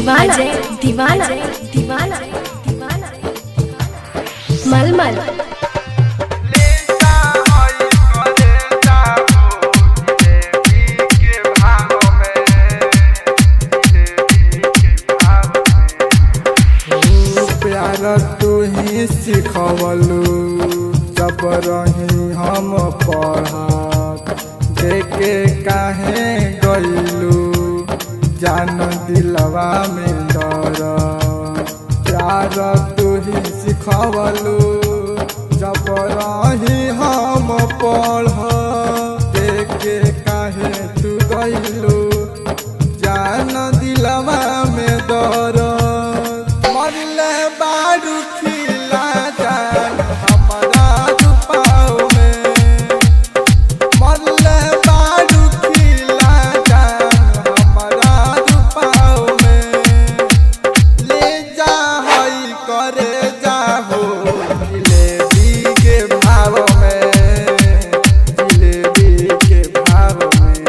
दीवाना दीवाना दीवाना दीवाना मलमल तू ही सिखवलू जब रही हम पढ़त देखे काहे गईलू जान दिलवा में डर प्यार तू ही सिखवलू जब रही हम पढ़त देखे काहे तू गईलू जान दिलवा में डर मरले बारू खिला जान हमारा दुपाव में मरले बारू खिला जान हमारा दुपाव में ले जा हई करे जाहो जिलेबी के भाव में जिलेबी के भाव में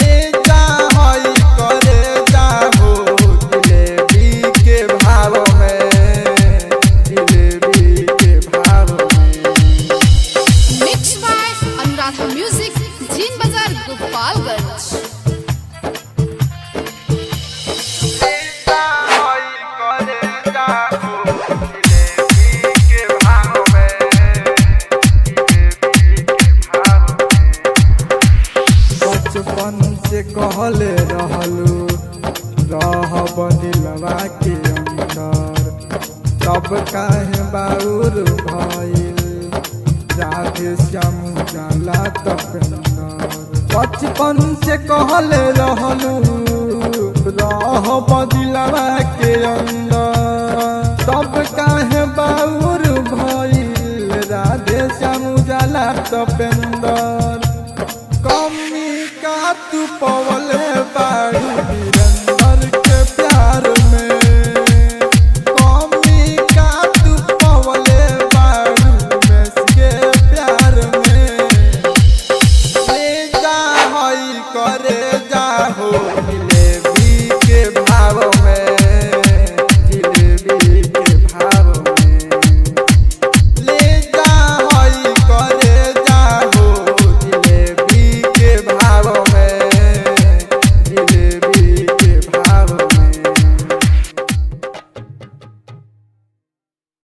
ले जा हई करे जाहो जिलेबी के भाव में जिलेबी के भाव में। मिक्स बाय अनुराधा म्यूजिक जीन बाजार गोपालगंज। बचपन से कहले रहलू रह दिलवा के अंदर तब काहे बाउर भइल राधे श्याम जाला तपेंदर बचपन से कहले रहलू रह दिलवा के अंदर तब काहे बाउर भइल राधे श्याम जाला तपेंदर कमी का तू पवले